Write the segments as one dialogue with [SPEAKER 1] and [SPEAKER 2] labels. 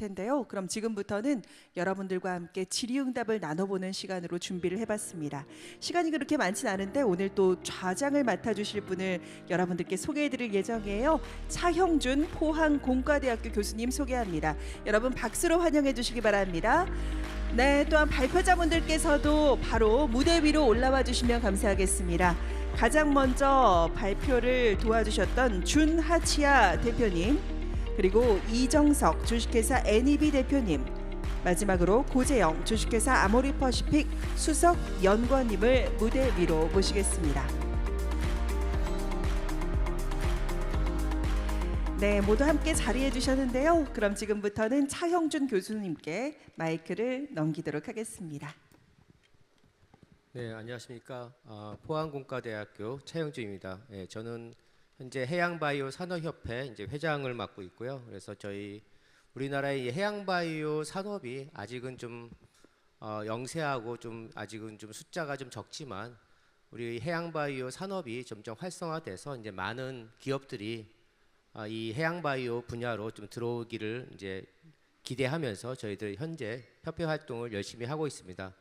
[SPEAKER 1] 텐데요. 그럼 지금부터는 여러분들과 함께 질의응답을 나눠보는 시간으로 준비를 해봤습니다. 시간이 그렇게 많진 않은데 오늘 또 좌장을 맡아주실 분을 여러분들께 소개해드릴 예정이에요. 차형준 포항공과대학교 교수님 소개합니다. 여러분 박수로 환영해 주시기 바랍니다. 네, 또한 발표자분들께서도 바로 무대 위로 올라와 주시면 감사하겠습니다. 가장 먼저 발표를 도와주셨던 준하치아 대표님, 그리고 이정석 주식회사 NEB 대표님, 마지막으로 고재영 주식회사 아모리퍼시픽 수석 연구원님을 무대 위로 모시겠습니다. 네, 모두 함께 자리해 주셨는데요. 그럼 지금부터는 차형준 교수님께 마이크를 넘기도록 하겠습니다.
[SPEAKER 2] 네, 안녕하십니까. 포항공과대학교 차형준입니다. 네, 저는 현재 해양바이오 산업협회 이제 회장을 맡고 있고요. 그래서 저희 우리나라의 해양바이오 산업이 아직은 좀 영세하고 좀 아직은 좀 숫자가 좀 적지만 우리 해양바이오 산업이 점점 활성화돼서 이제 많은 기업들이 이 해양바이오 분야로 좀 들어오기를 이제 기대하면서 저희들 현재 협회 활동을 열심히 하고 있습니다.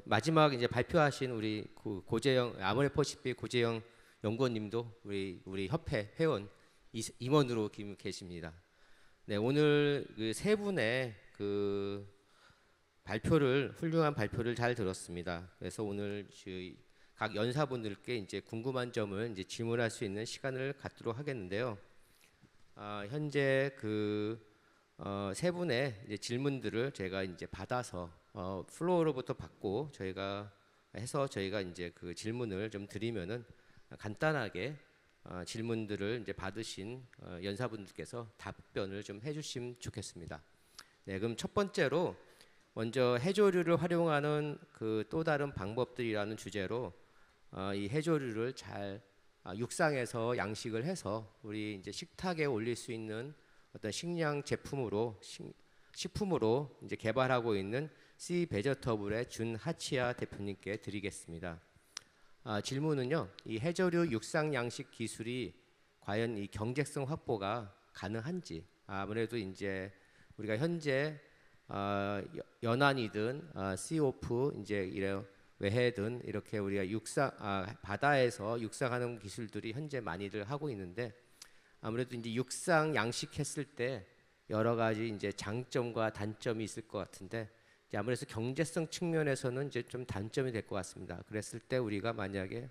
[SPEAKER 2] 마지막 이제 발표하신 우리 고재영 아모레퍼시픽 고재영 연구원님도 우리 협회 회원 임원으로 계십니다. 네, 오늘 그 세 분의 그 훌륭한 발표를 잘 들었습니다. 그래서 오늘 각 연사분들께 이제 궁금한 점을 이제 질문할 수 있는 시간을 갖도록 하겠는데요. 현재 그 세 분의 이제 질문들을 제가 이제 받아서 플로어로부터 받고 저희가 이제 그 질문을 좀 드리면은 간단하게 질문들을 이제 받으신 연사분들께서 답변을 좀 해주시면 좋겠습니다. 네, 그럼 첫 번째로 먼저 해조류를 활용하는 그 또 다른 방법들이라는 주제로 이 해조류를 잘 육상에서 양식을 해서 우리 이제 식탁에 올릴 수 있는 어떤 식량 제품으로 식품으로 이제 개발하고 있는 씨 베저터블의 준하치아 대표님께 드리겠습니다. 질문은요, 이 해조류 육상 양식 기술이 과연 이 경제성 확보가 가능한지, 아무래도 이제 우리가 현재 연안이든 씨오프 이제 외해든 이렇게 우리가 바다에서 육상하는 기술들이 현재 많이들 하고 있는데 아무래도 이제 육상 양식했을 때 여러 가지 이제 장점과 단점이 있을 것 같은데 이제 아무래도 경제성 측면에서는 이제 좀 단점이 될 것 같습니다. 그랬을 때 우리가 만약에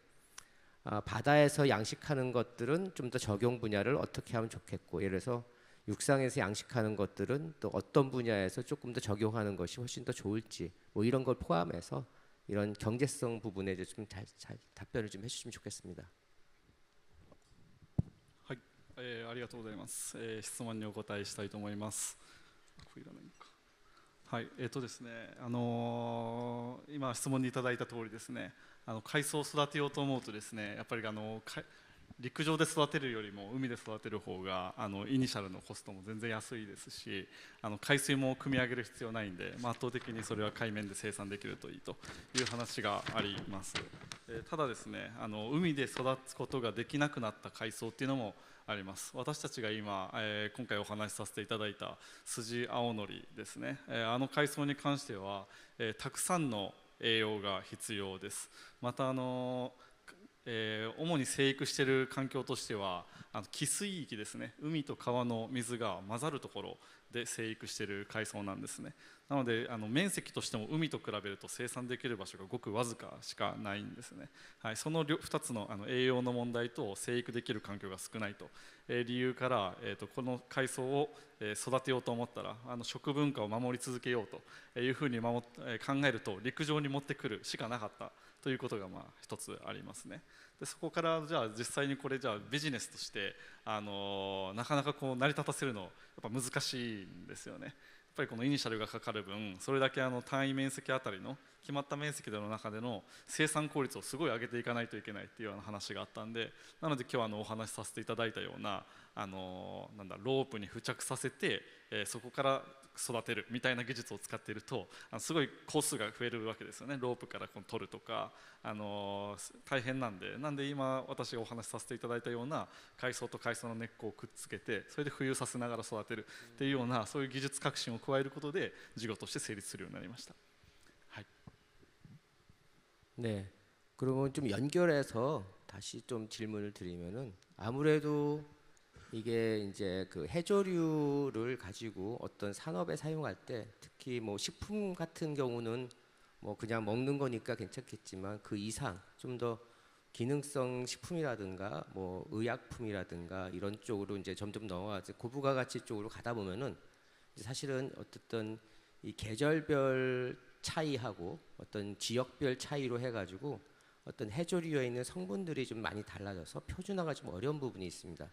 [SPEAKER 2] 바다에서 양식하는 것들은 좀 더 적용 분야를 어떻게 하면 좋겠고, 예를 들어서 육상에서 양식하는 것들은 또 어떤 분야에서 조금 더 적용하는 것이 훨씬 더 좋을지, 뭐 이런 걸 포함해서 이런 경제성 부분에 좀 잘 답변을 좀 해주시면 좋겠습니다.
[SPEAKER 3] ありがとうございます。質問にお答えしたいと思います。はい、ですね、今質問にいただいた通りですね、海藻を育てようと思うとですね、やっぱり陸上で育てるよりも海で育てる方がイニシャルのコストも全然安いですし、海水も汲み上げる必要ないんで、圧倒的にそれは海面で生産できるといいという話があります。ただですね、海で育つことができなくなった海藻っていうのもあります。私たちが今回お話しさせていただいたスジアオノリですね、海藻に関してはたくさんの栄養が必要です。また主に生育している環境としては汽水域ですね、海と川の水が混ざるところで生育している海藻なんですね。なので面積としても海と比べると生産できる場所がごくわずかしかないんですね。はい、その2つの栄養の問題と生育できる環境が少ないと理由から、この海藻を育てようと思ったら食文化を守り続けようというふうに考えると陸上に持ってくるしかなかったということが一つありますね。でそこからじゃあ実際にこれじゃあビジネスとしてなかなかこう成り立たせるのやっぱ難しいんですよね。やっぱりこのイニシャルがかかる分それだけ単位面積あたりの決まった面積の中での生産効率をすごい上げていかないといけないっていうような話があったんで、なので今日お話しさせていただいたようななんだロープに付着させて、そこから育てるみたいな技術を使っているとすごい工数が増えるわけですよね。ロープから取るとか、大変なんで今私がお話しさせていただいたような海藻と海藻の根っこをくっつけてそれで浮遊させながら育てるっていうようなそういう技術革新を加えることで事業として成立するようになりました。はい。
[SPEAKER 2] 네. 그러면 좀 연결해서 다시 좀 질문을 드리면은 아무래도 이게 이제 그 해조류를 가지고 어떤 산업에 사용할 때 특히 뭐 식품 같은 경우는 뭐 그냥 먹는 거니까 괜찮겠지만 그 이상 좀 더 기능성 식품이라든가 뭐 의약품이라든가 이런 쪽으로 이제 점점 넘어가서 고부가 가치 쪽으로 가다 보면은 이제 사실은 어쨌든 이 계절별 차이하고 어떤 지역별 차이로 해가지고 어떤 해조류에 있는 성분들이 좀 많이 달라져서 표준화가 좀 어려운 부분이 있습니다.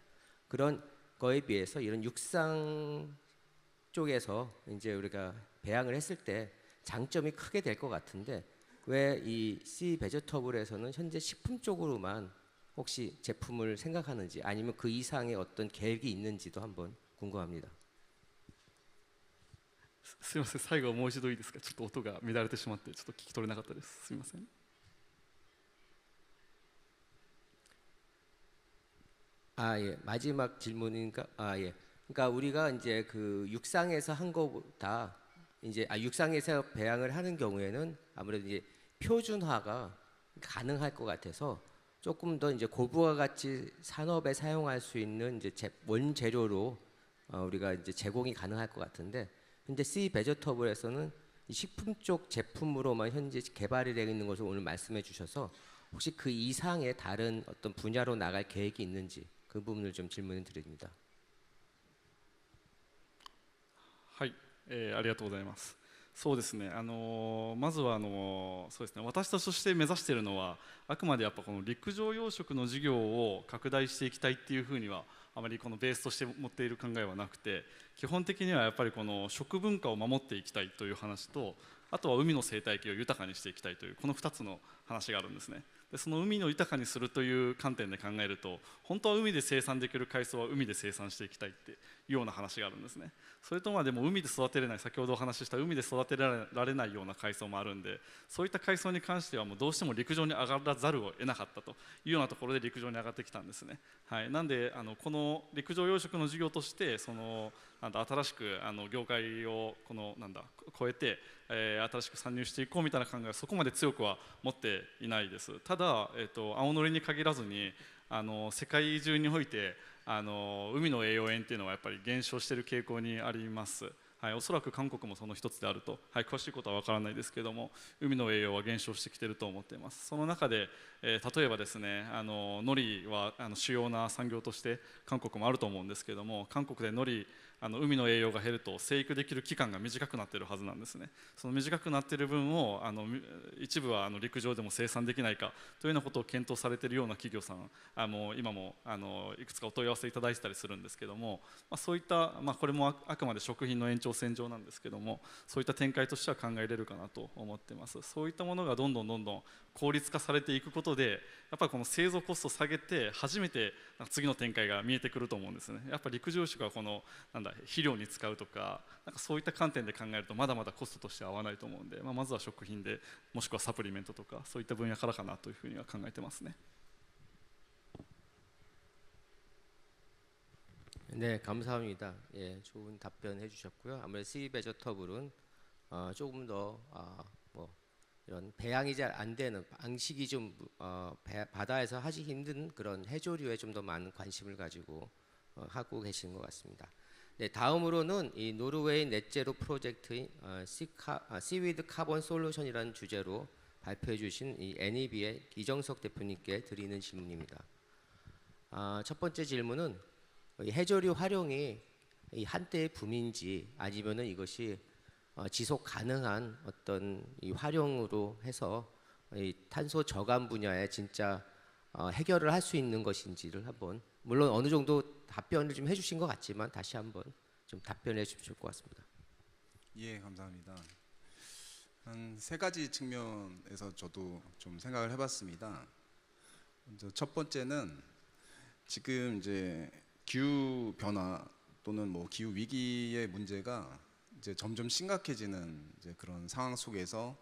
[SPEAKER 2] 그런 거에 비해서 이런 육상 쪽에서 이제 우리가 배양을 했을 때 장점이 크게 될 것 같은데 왜 이 C 베저터블에서는 현재 식품 쪽으로만 혹시 제품을 생각하는지 아니면 그 이상의 어떤 계획이 있는지도 한번 궁금합니다.
[SPEAKER 3] すみません、最後もう一度いいですか。ちょっと音が乱れてしまってちょっと聞き取れなかったです。すみません。
[SPEAKER 2] 아, 예. 마지막 질문이니까 예. 그러니까 우리가 이제 그 육상에서 한 거보다 이제 육상에서 배양을 하는 경우에는 아무래도 이제 표준화가 가능할 것 같아서 조금 더 이제 고부가 가치 산업에 사용할 수 있는 이제 원재료로 우리가 이제 제공이 가능할 것 같은데 현재 C 베저터블에서는 이 식품 쪽 제품으로만 현재 개발이 되어 있는 것을 오늘 말씀해 주셔서 혹시 그 이상의 다른 어떤 분야로 나갈 계획이 있는지 그 부분을 좀 질문을 드립니다.
[SPEAKER 3] はい、ありがとうございます。そうですね、まずはそうですね、私たちとして目指しているのはあくまでやっぱこの陸上養殖の事業を拡大していきたいっていうふうにはあまりこのベースとして持っている考えはなくて、基本的にはやっぱりこの食文化を守っていきたいという話と、あとは海の生態系を豊かにしていきたいというこの2つの話があるんですね。でその海を豊かにするという観点で考えると、本当は海で生産できる海藻は海で生産していきたいっていうような話があるんですね。それとでも海で育てれない、先ほどお話しした海で育てられないような海藻もあるんで、そういった海藻に関してはもうどうしても陸上に上がらざるを得なかったというようなところで陸上に上がってきたんですね。はい、なんでこの陸上養殖の事業として新しく業界を超えて、新しく参入していこうみたいな考えはそこまで強くは持っていないです。ただ、青のりに限らずに世界中において海の栄養塩っていうのはやっぱり減少している傾向にあります。はい、おそらく韓国もその一つであると、はい、詳しいことは分からないですけども、海の栄養は減少してきていると思っています。その中で、例えばですね、海苔は主要な産業として韓国もあると思うんですけども、韓国で海苔海の栄養が減ると生育できる期間が短くなっているはずなんですね。その短くなっている分を一部は陸上でも生産できないかというようなことを検討されているような企業さん今もいくつかお問い合わせいただいてたりするんですけども、そういった、これもあくまで食品の延長線上なんですけども、そういった展開としては考えれるかなと思っています。そういったものがどんどん効率化されていくことで、やっぱりこの製造コストを下げて初めて次の展開が見えてくると思うんですね。やっぱり陸上食はこの肥料に使うとか、そういった観点で考えるとまだまだコストとしては合わないと思うんで、まずは食品でもしくはサプリメントとかそういった分野からかなというふうには考えてますね。
[SPEAKER 2] 네, 감사합니다. 예, 좋은 답변 해주셨고요. 아무래도 C 베저터블은 조금 더 뭐 이런 배양이 잘 안 되는 방식이 좀 바다에서 하기 힘든 그런 해조류에 좀 더 많은 관심을 가지고 하고 계신 것 같습니다. 네, 다음으로는 이 노르웨이 넷제로 프로젝트인 시위드 카본 솔루션이라는 주제로 발표해 주신 이 NEB의 이정석 대표님께 드리는 질문입니다. 첫 번째 질문은 이 해조류 활용이 이 한때의 붐인지 아니면은 이것이 지속 가능한 어떤 이 활용으로 해서 이 탄소 저감 분야에 진짜 해결을 할 수 있는 것인지를 한번, 물론 어느 정도 답변을 좀 해주신 것 같지만 다시 한번 좀 답변해 주시면 좋을 것 같습니다.
[SPEAKER 4] 예, 감사합니다. 한 세 가지 측면에서 저도 좀 생각을 해봤습니다. 먼저 첫 번째는 지금 이제 기후 변화 또는 뭐 기후 위기의 문제가 이제 점점 심각해지는 이제 그런 상황 속에서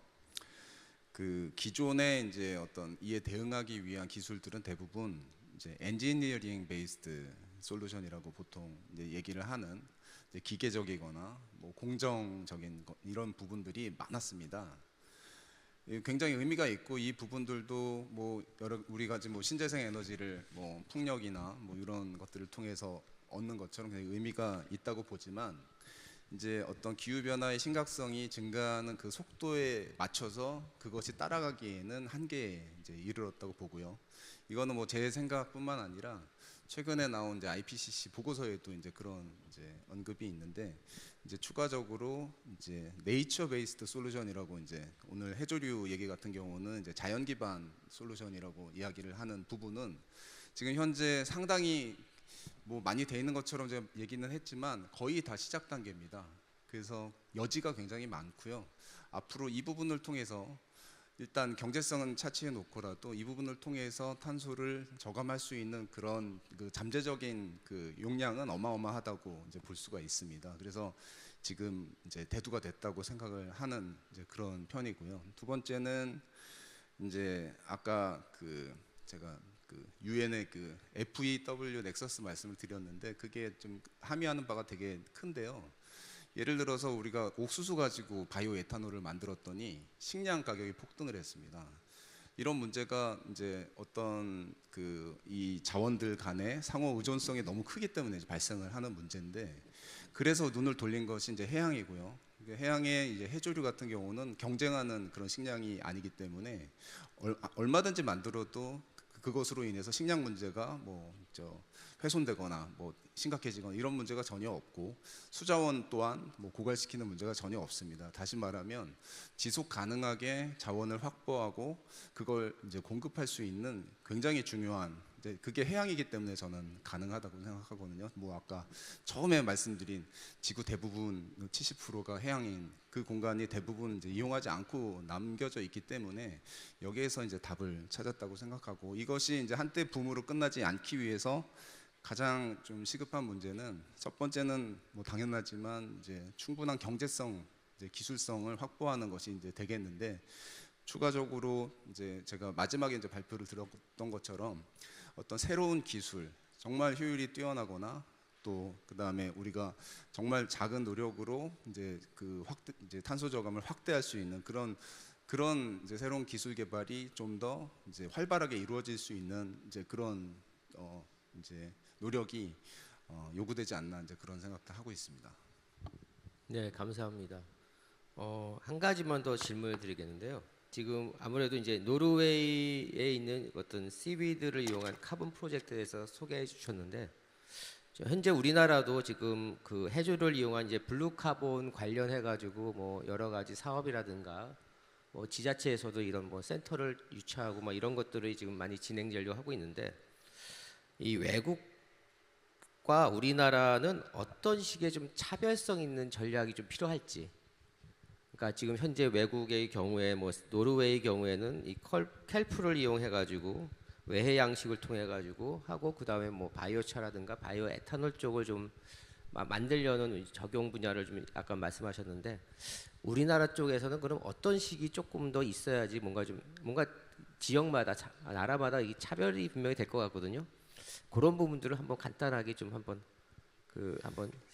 [SPEAKER 4] 그 기존의 이제 어떤 이에 대응하기 위한 기술들은 대부분 이제 엔지니어링 베이스드 솔루션이라고 보통 이제 얘기를 하는 이제 기계적이거나 뭐 공정적인 이런 부분들이 많았습니다. 굉장히 의미가 있고 이 부분들도 뭐 여러 우리가 지금 뭐 신재생 에너지를 뭐 풍력이나 뭐 이런 것들을 통해서 얻는 것처럼 굉장히 의미가 있다고 보지만 이제 어떤 기후 변화의 심각성이 증가하는 그 속도에 맞춰서 그것이 따라가기에는 한계에 이제 이르렀다고 보고요. 이거는 뭐 제 생각뿐만 아니라 최근에 나온 이제 IPCC 보고서에도 이제 그런 이제 언급이 있는데 이제 추가적으로 이제 네이처 베이스드 솔루션이라고 이제 오늘 해조류 얘기 같은 경우는 이제 자연 기반 솔루션이라고 이야기를 하는 부분은 지금 현재 상당히 뭐 많이 돼 있는 것처럼 제가 얘기는 했지만 거의 다 시작 단계입니다. 그래서 여지가 굉장히 많고요. 앞으로 이 부분을 통해서 일단 경제성은 차치해 놓고라도 이 부분을 통해서 탄소를 저감할 수 있는 그런 그 잠재적인 그 용량은 어마어마하다고 이제 볼 수가 있습니다. 그래서 지금 이제 대두가 됐다고 생각을 하는 이제 그런 편이고요. 두 번째는 이제 아까 그 제가 그 유엔의 그 FEW 넥서스 말씀을 드렸는데 그게 좀 함의하는 바가 되게 큰데요. 예를 들어서 우리가 옥수수 가지고 바이오 에탄올을 만들었더니 식량 가격이 폭등을 했습니다. 이런 문제가 이제 어떤 그 이 자원들 간의 상호 의존성이 너무 크기 때문에 이제 발생을 하는 문제인데 그래서 눈을 돌린 것이 이제 해양이고요. 해양의 이제 해조류 같은 경우는 경쟁하는 그런 식량이 아니기 때문에 얼마든지 만들어도 그것으로 인해서 식량 문제가 뭐 훼손되거나 뭐 심각해지거나 이런 문제가 전혀 없고 수자원 또한 뭐 고갈시키는 문제가 전혀 없습니다. 다시 말하면 지속 가능하게 자원을 확보하고 그걸 이제 공급할 수 있는 굉장히 중요한 이제 그게 해양이기 때문에 저는 가능하다고 생각하거든요. 뭐 아까 처음에 말씀드린 지구 대부분 70%가 해양인 그 공간이 대부분 이제 이용하지 않고 남겨져 있기 때문에 여기에서 이제 답을 찾았다고 생각하고 이것이 이제 한때 붐으로 끝나지 않기 위해서 가장 좀 시급한 문제는 첫 번째는 뭐 당연하지만 이제 충분한 경제성, 이제 기술성을 확보하는 것이 이제 되겠는데 추가적으로 이제 제가 마지막에 이제 발표를 들었던 것처럼 어떤 새로운 기술, 정말 효율이 뛰어나거나 또 그다음에 우리가 정말 작은 노력으로 이제 그 이제 탄소 저감을 확대할 수 있는 그런 이제 새로운 기술 개발이 좀 더 이제 활발하게 이루어질 수 있는 이제 그런 이제 노력이 요구되지 않나 이제 그런 생각도 하고 있습니다.
[SPEAKER 2] 네, 감사합니다. 한 가지만 더 질문을 드리겠는데요. 지금 아무래도 이제 노르웨이에 있는 어떤 씨위드를 이용한 카본 프로젝트에서 소개해 주셨는데 현재 우리나라도 지금 그 해조를 이용한 이제 블루 카본 관련해 가지고 뭐 여러 가지 사업이라든가 뭐 지자체에서도 이런 뭐 센터를 유치하고 뭐 이런 것들을 지금 많이 진행되려고 하고 있는데 이 외국과 우리나라는 어떤 식의 좀 차별성 있는 전략이 좀 필요할지. 그러니까 지금 현재 외국의 경우에 뭐 노르웨이 경우에는 이 켈프를 이용해 가지고 외해 양식을 통해 가지고 하고 그다음에 뭐 바이오차라든가 바이오 에탄올 쪽을 좀 만들려는 적용 분야를 좀 아까 말씀하셨는데 우리나라 쪽에서는 그럼 어떤 식이 조금 더 있어야지 뭔가 지역마다 나라마다 이 차별이 분명히 될 것 같거든요. 그런 부분들을 한번 간단하게 좀 한번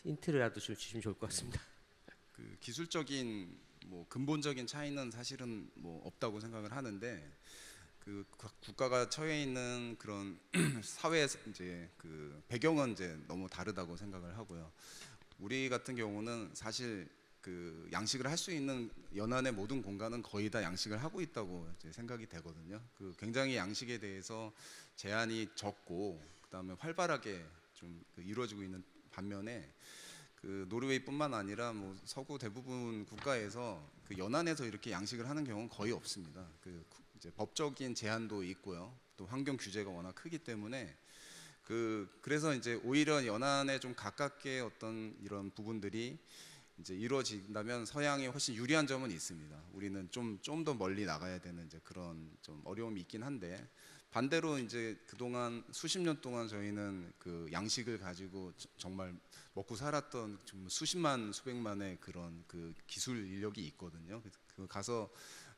[SPEAKER 2] 힌트라도 좀 주시면 좋을 것 같습니다.
[SPEAKER 4] 그 기술적인 뭐 근본적인 차이는 사실은 뭐 없다고 생각을 하는데 그 국가가 처해 있는 그런 사회 이제 그 배경은 이제 너무 다르다고 생각을 하고요. 우리 같은 경우는 사실 그 양식을 할 수 있는 연안의 모든 공간은 거의 다 양식을 하고 있다고 이제 생각이 되거든요. 그 굉장히 양식에 대해서 제한이 적고 그다음에 활발하게 좀 이루어지고 있는 반면에 그 노르웨이뿐만 아니라 뭐 서구 대부분 국가에서 그 연안에서 이렇게 양식을 하는 경우는 거의 없습니다. 그 이제 법적인 제한도 있고요. 또 환경 규제가 워낙 크기 때문에 그래서 이제 오히려 연안에 좀 가깝게 어떤 이런 부분들이 이제 이루어진다면 서양이 훨씬 유리한 점은 있습니다. 우리는 좀 더 멀리 나가야 되는 이제 그런 좀 어려움이 있긴 한데, 반대로 이제 그동안 수십 년 동안 저희는 그 양식을 가지고 정말 먹고 살았던 좀 수십만 수백만의 그런 그 기술 인력이 있거든요. 그래서 그 가서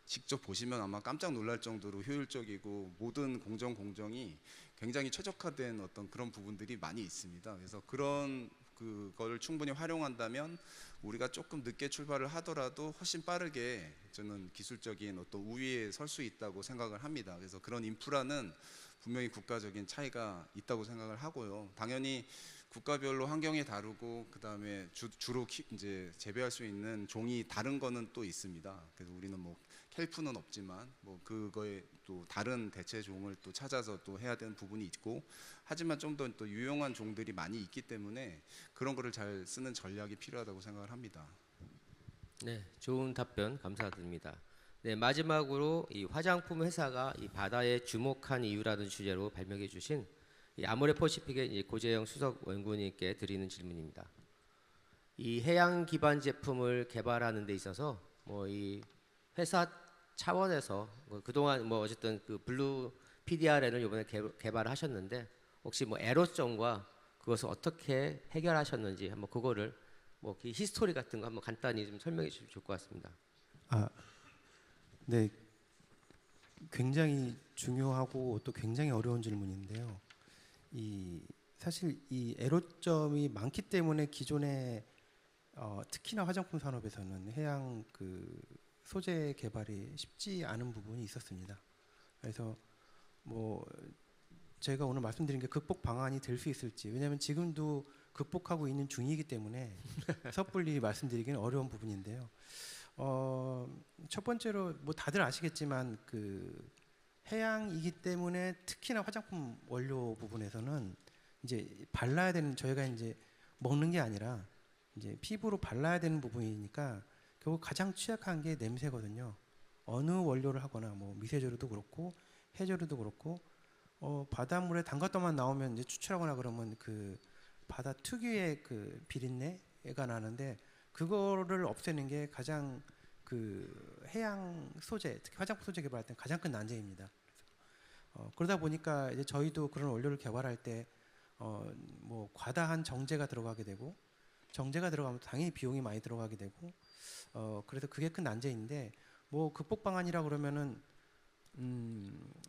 [SPEAKER 4] 직접 보시면 아마 깜짝 놀랄 정도로 효율적이고 모든 공정이 굉장히 최적화된 어떤 그런 부분들이 많이 있습니다. 그래서 그런 그거를 충분히 활용한다면 우리가 조금 늦게 출발을 하더라도 훨씬 빠르게 저는 기술적인 어떤 우위에 설 수 있다고 생각을 합니다. 그래서 그런 인프라는 분명히 국가적인 차이가 있다고 생각을 하고요. 당연히 국가별로 환경이 다르고 그다음에 주로 이제 재배할 수 있는 종이 다른 거는 또 있습니다. 그래서 우리는 뭐 켈프는 없지만 뭐 그거에 또 다른 대체 종을 또 찾아서 또 해야 되는 부분이 있고, 하지만 좀 더 또 유용한 종들이 많이 있기 때문에 그런 거를 잘 쓰는 전략이 필요하다고 생각을 합니다.
[SPEAKER 2] 네, 좋은 답변 감사드립니다. 네, 마지막으로 이 화장품 회사가 이 바다에 주목한 이유라는 주제로 발명해 주신 이 아모레퍼시픽의 이 고재영 수석 연구원님께 드리는 질문입니다. 이 해양 기반 제품을 개발하는 데 있어서 뭐 이 회사 차원에서 뭐 그동안 뭐 어쨌든 그 블루 PDRN을 이번에 개발하셨는데, 혹시 뭐 애로점과 그것을 어떻게 해결하셨는지 한번 그거를 뭐 그 히스토리 같은 거 한번 간단히 좀 설명해 주시면 좋을 것 같습니다.
[SPEAKER 5] 네, 굉장히 중요하고 또 굉장히 어려운 질문인데요. 사실 이 애로점이 많기 때문에 기존에 특히나 화장품 산업에서는 해양 그 소재 개발이 쉽지 않은 부분이 있었습니다. 그래서 뭐 제가 오늘 말씀드린 게 극복 방안이 될 수 있을지, 왜냐하면 지금도 극복하고 있는 중이기 때문에 섣불리 말씀드리기는 어려운 부분인데요. 첫 번째로 뭐 다들 아시겠지만 그 해양이기 때문에 특히나 화장품 원료 부분에서는 이제 발라야 되는, 저희가 이제 먹는 게 아니라 이제 피부로 발라야 되는 부분이니까 결국 가장 취약한 게 냄새거든요. 어느 원료를 하거나 뭐 미세조류도 그렇고 해조류도 그렇고 바닷물에 담갔다만 나오면 이제 추출하거나 그러면 그 바다 특유의 그 비린내가 나는데, 그거를 없애는 게 가장 그 해양 소재, 특히 화장품 소재 개발할 때 가장 큰 난제입니다. 그러다 보니까 이제 저희도 그런 원료를 개발할 때 뭐 과다한 정제가 들어가게 되고, 정제가 들어가면 당연히 비용이 많이 들어가게 되고, 그래서 그게 큰 난제인데, 뭐 극복 방안이라 그러면은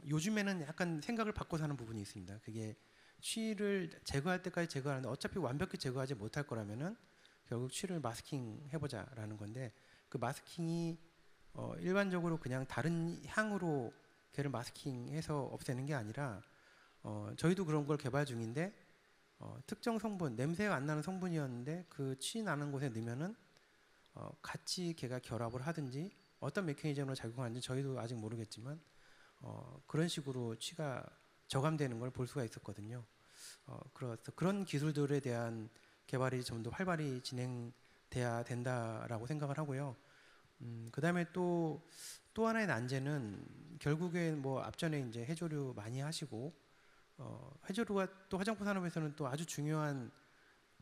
[SPEAKER 5] 요즘에는 약간 생각을 바꿔서 하는 부분이 있습니다. 그게 취를 제거할 때까지 제거하는데 어차피 완벽히 제거하지 못할 거라면은 결국 취를 마스킹 해보자라는 건데, 그 마스킹이 일반적으로 그냥 다른 향으로 걔를 마스킹해서 없애는 게 아니라 저희도 그런 걸 개발 중인데, 특정 성분, 냄새가 안 나는 성분이었는데 그 취 나는 곳에 넣으면은 같이 걔가 결합을 하든지 어떤 메커니즘으로 작용하는지 저희도 아직 모르겠지만 그런 식으로 취가 저감되는 걸 볼 수가 있었거든요. 그래서 그런 기술들에 대한 개발이 좀 더 활발히 진행돼야 된다라고 생각을 하고요. 그다음에 또 하나의 난제는 결국에 뭐 앞전에 이제 해조류 많이 하시고, 해조류가 또 화장품 산업에서는 또 아주 중요한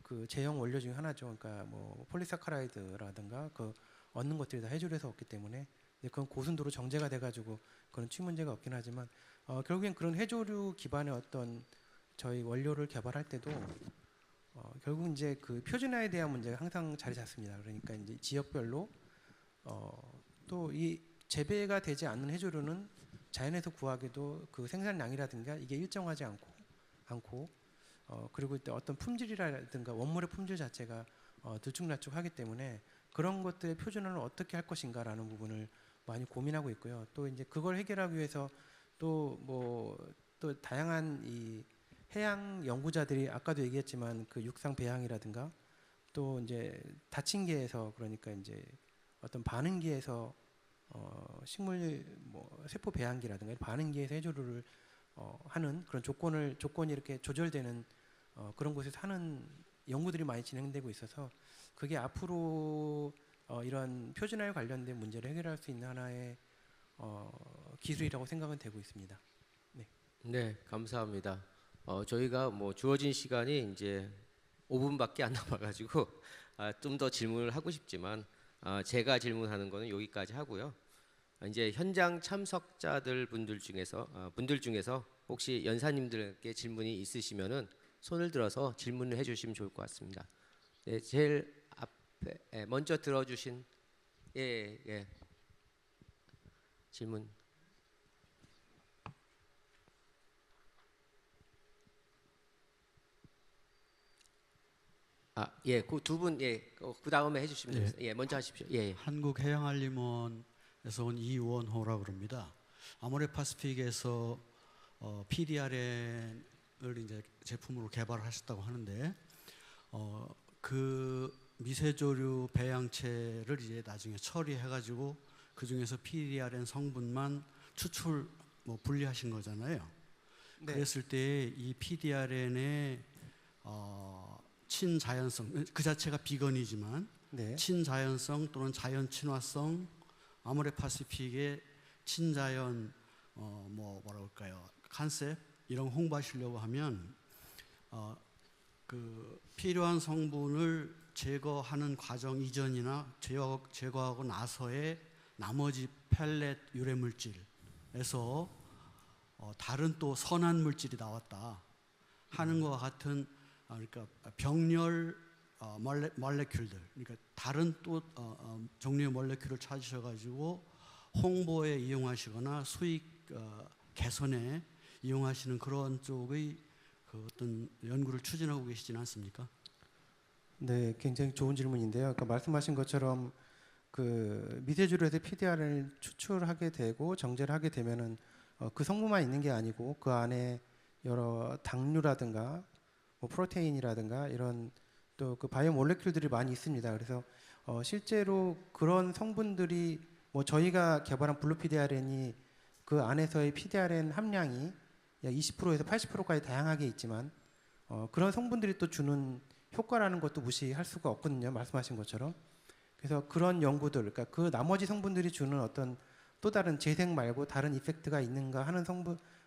[SPEAKER 5] 그 제형 원료 중에 하나죠. 그러니까 뭐 폴리사카라이드라든가 그 얻는 것들이 다 해조류에서 얻기 때문에 그건 고순도로 정제가 돼가지고 그런 취 문제가 없긴 하지만, 결국엔 그런 해조류 기반의 어떤 저희 원료를 개발할 때도 결국 이제 그 표준화에 대한 문제가 항상 자리 잡습니다. 그러니까 이제 지역별로 또 이 재배가 되지 않는 해조류는 자연에서 구하기도 그 생산량이라든가 이게 일정하지 않고 그리고 또 어떤 품질이라든가 원물의 품질 자체가 들쭉날쭉하기 때문에 그런 것들의 표준화를 어떻게 할 것인가라는 부분을 많이 고민하고 있고요. 또 이제 그걸 해결하기 위해서 또 다양한 이 해양 연구자들이 아까도 얘기했지만 그 육상 배양이라든가 또 이제 다친개에서, 그러니까 이제 어떤 반응기에서 식물 뭐 세포 배양기라든가 반응기에서 해조류를 하는 그런 조건이 이렇게 조절되는 그런 곳에서 하는 연구들이 많이 진행되고 있어서, 그게 앞으로 이런 표준화에 관련된 문제를 해결할 수 있는 하나의 기술이라고 생각은 되고 있습니다. 네.
[SPEAKER 2] 네, 감사합니다. 저희가 뭐 주어진 시간이 이제 5분밖에 안 남아가지고 좀 더 질문을 하고 싶지만 제가 질문하는 거는 여기까지 하고요. 이제 현장 참석자들 분들 중에서 혹시 연사님들께 질문이 있으시면은 손을 들어서 질문을 해주시면 좋을 것 같습니다. 네, 제일 앞에 먼저 들어주신 예. 질문. 예, 그 두 분 그 다음에 해주시면 됩니다. 예, 먼저 하십시오. 예.
[SPEAKER 6] 한국해양안림원에서 온 이원호라고 그럽니다. 아모레파시픽에서 PDRN을 이제 제품으로 개발하셨다고 하는데 그 미세조류 배양체를 이제 나중에 처리해가지고 그 중에서 PDRN 성분만 추출 분리하신 거잖아요.
[SPEAKER 5] 네.
[SPEAKER 6] 그랬을 때 이 PDRN의 친자연성, 그 자체가 비건이지만
[SPEAKER 5] 네.
[SPEAKER 6] 친자연성 또는 자연 친화성, 아모레파시픽의 친자연 뭐라 그럴까요? 컨셉 이런 거 홍보하시려고 하면 그 필요한 성분을 제거하는 과정 이전이나 제거하고 나서의 나머지 펠렛 유래 물질에서 다른 또 선한 물질이 나왔다 하는 것과 같은 그러니까 병렬 몰레큘들, 그러니까 다른 또 종류의 몰레큘을 찾으셔가지고 홍보에 이용하시거나 수익 개선에 이용하시는 그런 쪽의 그 어떤 연구를 추진하고 계시지는 않습니까?
[SPEAKER 5] 네, 굉장히 좋은 질문인데요. 그러니까 말씀하신 것처럼 그 미세조류에서 PDR을 추출하게 되고 정제를 하게 되면은 그 성분만 있는 게 아니고 그 안에 여러 당류라든가 뭐 프로테인이라든가 이런 또 그 바이오 몰레큘들이 많이 있습니다. 그래서 실제로 그런 성분들이 뭐 저희가 개발한 블루 PDRN이 그 안에서의 PDRN 함량이 약 20%에서 80%까지 다양하게 있지만 그런 성분들이 또 주는 효과라는 것도 무시할 수가 없거든요. 말씀하신 것처럼. 그래서 그런 연구들, 그러니까 그 나머지 성분들이 주는 어떤 또 다른 재생 말고 다른 이펙트가 있는가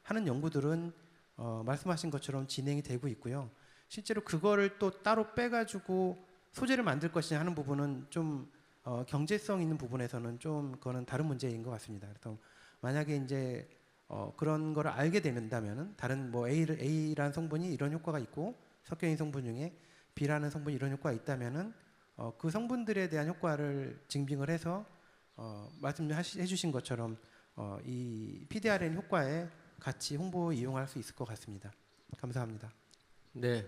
[SPEAKER 5] 하는 연구들은 말씀하신 것처럼 진행이 되고 있고요. 실제로 그거를 또 따로 빼가지고 소재를 만들 것이냐 하는 부분은 좀 경제성 있는 부분에서는 좀 그거는 다른 문제인 것 같습니다. 그래서 만약에 이제 그런 거를 알게 된다면은 다른 뭐 A라는 성분이 이런 효과가 있고 섞여 있는 성분 중에 B라는 성분이 이런 효과가 있다면은 그 성분들에 대한 효과를 증빙을 해서 말씀해 주신 것처럼 이 PDRN 효과에 같이 홍보 이용할 수 있을 것 같습니다. 감사합니다.
[SPEAKER 2] 네,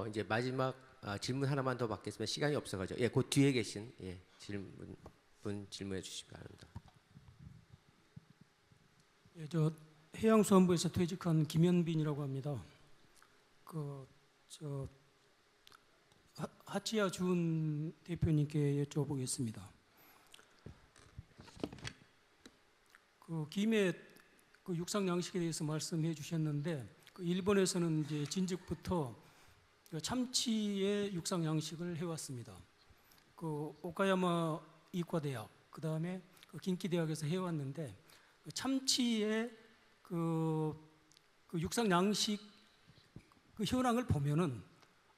[SPEAKER 2] 이제 마지막 질문 하나만 더 받겠습니다. 시간이 없어가지고 그 뒤에 계신 질문 질문해 주시기 바랍니다.
[SPEAKER 7] 예, 저 해양수산부에서 퇴직한 김현빈이라고 합니다. 하치야 준 대표님께 여쭤보겠습니다. 그 김해 그 육상 양식에 대해서 말씀해 주셨는데 그 일본에서는 이제 진즉부터 그 참치의 육상 양식을 해왔습니다. 그 오카야마 이과대학 그 다음에 그 긴키 대학에서 해왔는데 그 참치의 그 육상 양식 그 현황을 보면은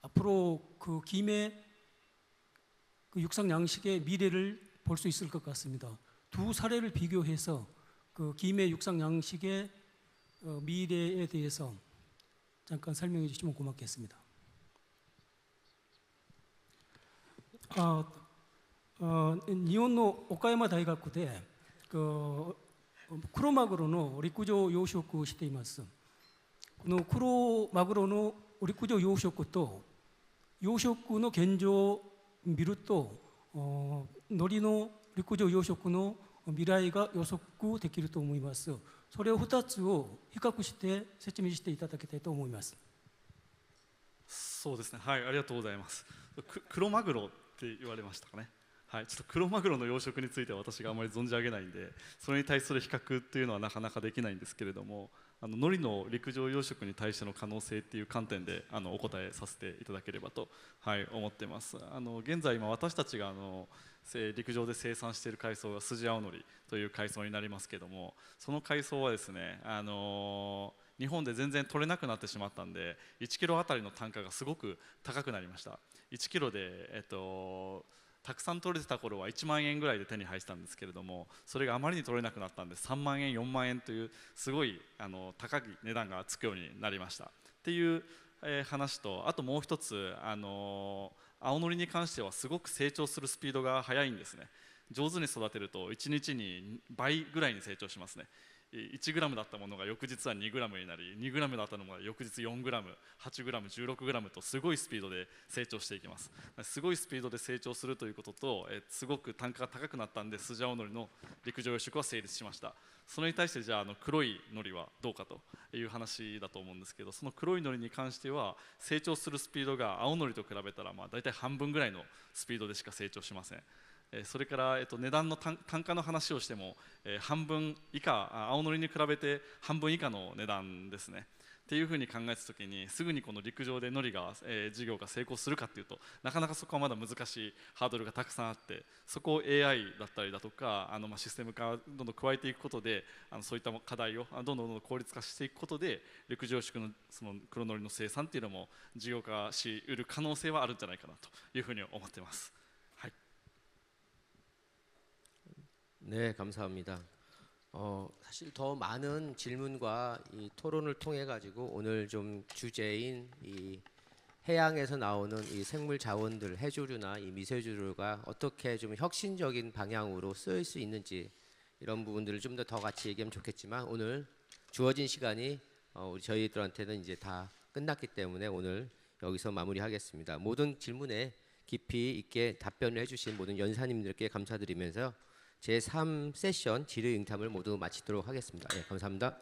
[SPEAKER 7] 앞으로 그 김해 그 육상 양식의 미래를 볼 수 있을 것 같습니다. 두 사례를 비교해서 그 김해 육상 양식의 미래에 대해서 잠깐 설명해 주시면 고맙겠습니다. 니혼노 오카야마大学で黒マグロの陸上養殖をしています。この黒マグロの陸上養殖と養殖の現状を見ると、海苔の陸上養殖の未来が予測できると思います。それを2つを比較して説明していただきたいと思います。
[SPEAKER 3] そうですね、はい、ありがとうございます。黒マグロって言われましたかね。はい、ちょっと黒マグロの養殖については私があまり存じ上げないんで、それに対する比較っていうのはなかなかできないんですけれども、海苔の陸上養殖に対しての可能性っていう観点でお答えさせていただければと、はい、思ってます。現在今私たちが陸上で生産している海藻がスジアオノリという海藻になりますけども、その海藻はですね、日本で全然取れなくなってしまったんで、1キロあたりの単価がすごく高くなりました。1キロで、たくさん取れてた頃は1万円ぐらいで手に入ってたんですけれども、それがあまりに取れなくなったんで3万円4万円というすごい高い値段がつくようになりましたっていう、話と、あともう一つ、青のりに関してはすごく成長するスピードが速いんですね。上手に育てると1日に倍ぐらいに成長しますね。1グラムだったものが翌日は2グラムになり、2グラムだったのが翌日4グラム、8グラム、16グラムとすごいスピードで成長していきます。すごいスピードで成長するということと、すごく単価が高くなったんで、スジアオノリの陸上養殖は成立しました。それに対してじゃあ黒い海苔はどうかという話だと思うんですけど、その黒い海苔に関しては成長するスピードが青海苔と比べたら大体半分ぐらいのスピードでしか成長しません。それから、値段の単価の話をしても、半分以下、青のりに比べて半分以下の値段ですね。っていうふうに考えたときに、すぐにこの陸上で海苔が、事業が成功するかというと、なかなかそこはまだ難しいハードルがたくさんあって、そこを AI だったりだとかシステム化をどんどん加えていくことで、そういった課題をどんどん効率化していくことで、陸上養殖のその黒海苔の生産っていうのも事業化しうる可能性はあるんじゃないかなというふうに思っています。
[SPEAKER 2] 네, 감사합니다. 사실 더 많은 질문과 이 토론을 통해 가지고 오늘 좀 주제인 이 해양에서 나오는 이 생물 자원들, 해조류나 이 미세조류가 어떻게 좀 혁신적인 방향으로 쓰일 수 있는지 이런 부분들을 좀 더 같이 얘기하면 좋겠지만, 오늘 주어진 시간이 우리 저희들한테는 이제 다 끝났기 때문에 오늘 여기서 마무리하겠습니다. 모든 질문에 깊이 있게 답변을 해주신 모든 연사님들께 감사드리면서 제3 세션 질의응답을 모두 마치도록 하겠습니다. 네, 감사합니다.